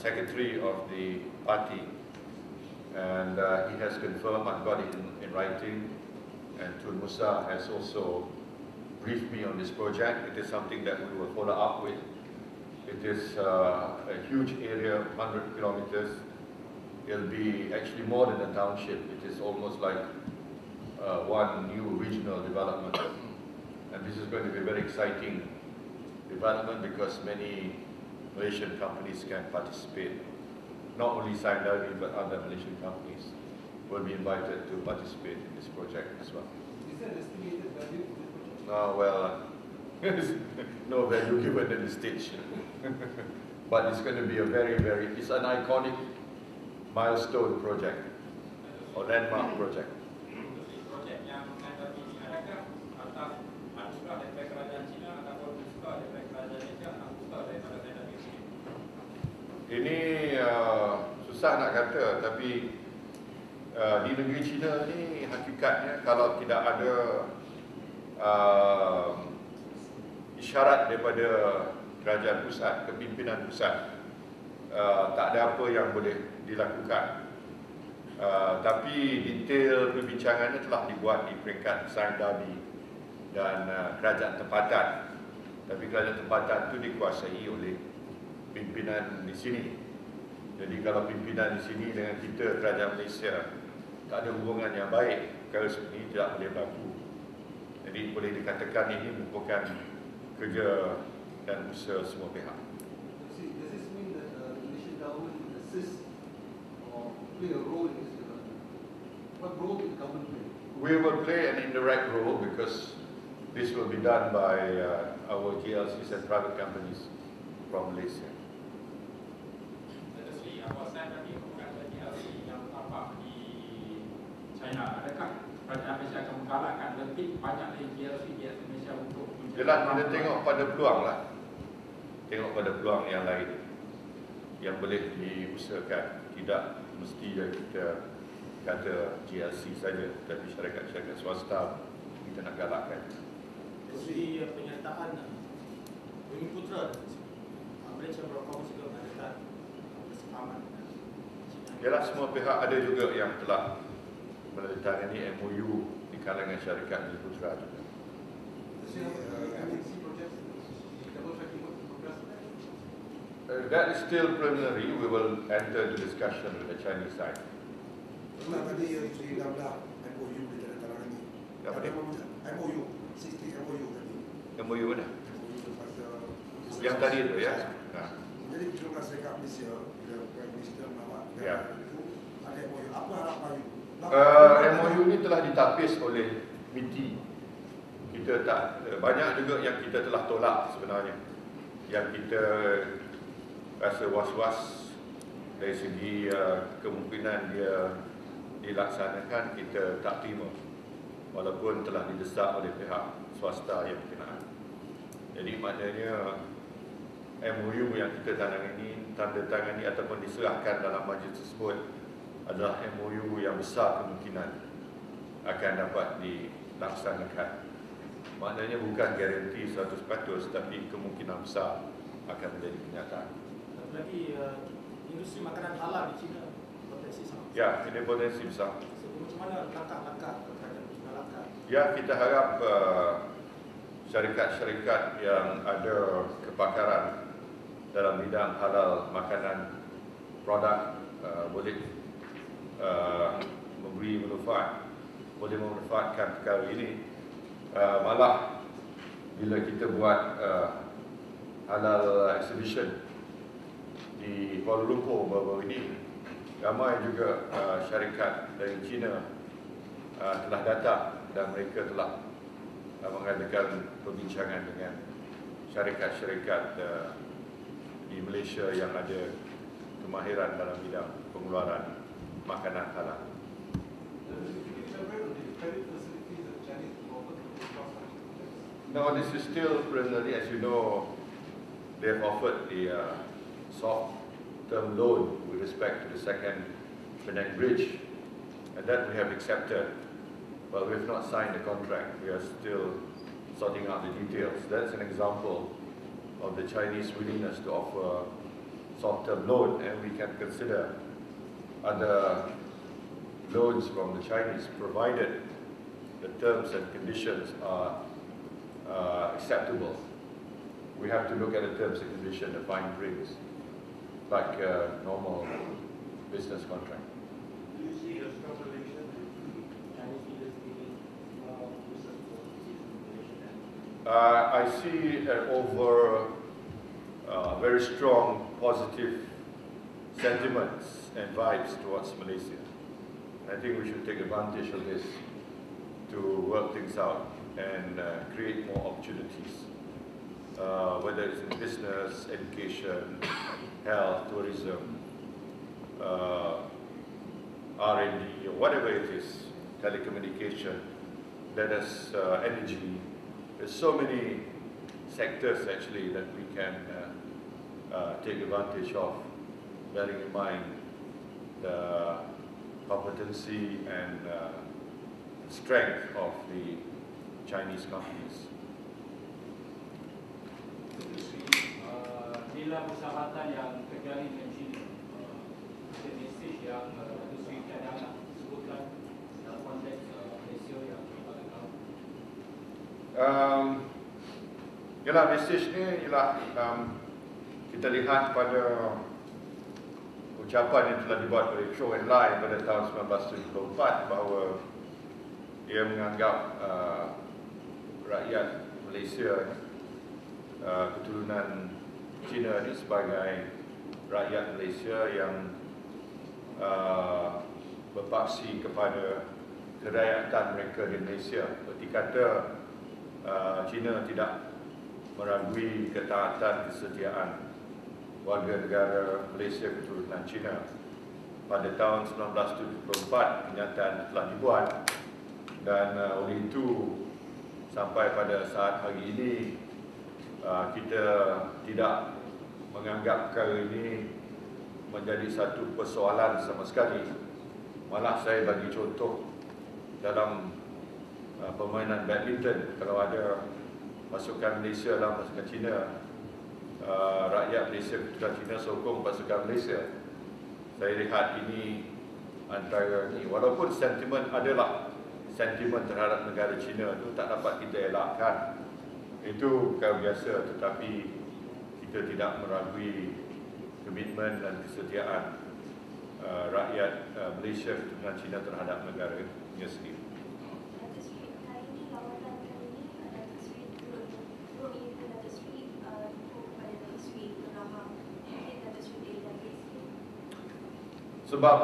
secretary of the party, and he has confirmed. I've got it in writing, and Tun Musa has also briefed me on this project. It is something that we will follow up with. It is a huge area, 100 kilometers. It'll be actually more than a township. It is almost like one new regional development. And this is going to be a very exciting development because many Malaysian companies can participate. Not only Sime Darby, but other Malaysian companies will be invited to participate in this project as well. Is there an estimated value for this project? Well, no value given at this stage. But it's going to be a it's an iconic milestone project or landmark project. Ini susah nak kata, tapi di negeri China ni hakikatnya kalau tidak ada isyarat daripada kerajaan pusat, kepimpinan pusat, tak ada apa yang boleh dilakukan. Tapi detail perbincangannya telah dibuat di peringkat Sime Darby dan kerajaan tempatan. Tapi kerajaan tempatan itu dikuasai oleh pimpinan di sini. Jadi kalau pimpinan di sini dengan kita, kerajaan Malaysia, tak ada hubungan yang baik, perkara seperti ini tidak boleh berlaku. Jadi boleh dikatakan ini merupakan kerja dan usaha semua pihak. Does this mean that the Malaysian government will assist or play a role in this development? What role will the government play? We will play an indirect role because this will be done by our GLCs and private companies from Malaysia. Adakah kerajaan Malaysia akan menggalakkan lebih banyak lagi GLC Malaysia untuk jelas kita tengok pada peluang lah. Tengok pada peluang yang lain yang boleh diusahakan. Tidak mesti kita kata GLC saja, tapi syarikat-syarikat swasta kita nak galakkan. Dari penyertaan Bumi Putra, Malaysia berapa juga menyertakan kesepahaman. Yalah, semua pihak ada juga yang telah menandatangani MOU di kalangan syarikat Bumi Putra juga. That is still preliminary. We will enter the discussion with the Chinese side. Tadi digambar MOU ditandatangani. Apa dia? MOU, 60 MOU tadi. MOU mana? Yang tadi itu ya. Jadi Petronas Serikat Malaysia, Prime Minister Nawab, Ya. ada MOU. Apa harapan MOU ini telah ditapis oleh MITI. Kita tak, banyak juga yang kita telah tolak sebenarnya. Yang kita rasa was-was dari segi kemungkinan dia dilaksanakan, kita tak terima. Walaupun telah didesak oleh pihak swasta yang berkenaan. Jadi maknanya MOU yang kita tandatangani ataupun diserahkan dalam majlis tersebut adalah MOU yang besar kemungkinan akan dapat dilaksanakan. Maknanya bukan garanti 100%, tapi kemungkinan besar akan menjadi kenyataan. Lagi industri makanan halal di China potensi sangat besar. Ya, ini potensi besar. Macam mana langkah-langkah terhadap langkah? Ya, kita harap syarikat-syarikat yang ada kepakaran dalam bidang halal makanan produk boleh memberi manfaat, boleh memanfaatkan perkara ini. Malah bila kita buat halal exhibition di Kuala Lumpur baru-baru ini, ramai juga syarikat dari China telah datang dan mereka telah mengadakan perbincangan dengan syarikat-syarikat di Malaysia yang ada kemahiran dalam bidang pengeluaran makanan halal. No, this is still preliminary. As you know, they have offered the soft term loan with respect to the second Penang Bridge, and that we have accepted. But we have not signed the contract. We are still sorting out the details. That's an example of the Chinese willingness to offer short-term loan, and we can consider other loans from the Chinese, provided the terms and conditions are acceptable. We have to look at the terms and conditions, the fine prints, like a normal business contract. Do you see a strong relation between Chinese leaders giving more business opportunities in Malaysia and I see very strong positive sentiments and vibes towards Malaysia. I think we should take advantage of this to work things out and create more opportunities, whether it's in business, education, health, tourism, R&D, or whatever it is, telecommunication, energy. There's so many sectors actually that we can take advantage of, bearing in mind the competency and strength of the Chinese companies. Bila persahabatan yang terjalin dengan China, ada mesej yang Datuk Seri Cadang sebutkan dalam konteks Malaysia yang kita tahu. Ialah mesej ni ialah kita lihat pada ucapan yang telah dibuat oleh Zhou Enlai pada tahun 1974 bahawa dia menganggap rakyat Malaysia keturunan Cina ini sebagai rakyat Malaysia yang berpaksi kepada kerakyatan mereka di Malaysia. Seperti kata Cina tidak meragui ketaatan kesetiaan warga negara Malaysia keturunan Cina. Pada tahun 1974 kenyataan telah dibuat, dan oleh itu sampai pada saat hari ini kita tidak menganggap perkara ini menjadi satu persoalan sama sekali. Malah saya bagi contoh dalam permainan badminton, kalau ada pasukan Malaysia dalam pasukan Cina, rakyat Malaysia keturunan Cina sokong pasukan Malaysia. Saya lihat ini antara ini, walaupun sentimen adalah sentimen terhadap negara Cina itu tak dapat kita elakkan. Itu perkara biasa, tetapi kita tidak meragui komitmen dan kesetiaan rakyat Malaysia keturunan Cina terhadap negaranya sendiri. Datuk Seri, hari ini lawatan kali ini Datuk Seri turut mengingatkan Datuk Seri kepada Datuk Seri Penaham, mungkin Datuk Seri dari Sebab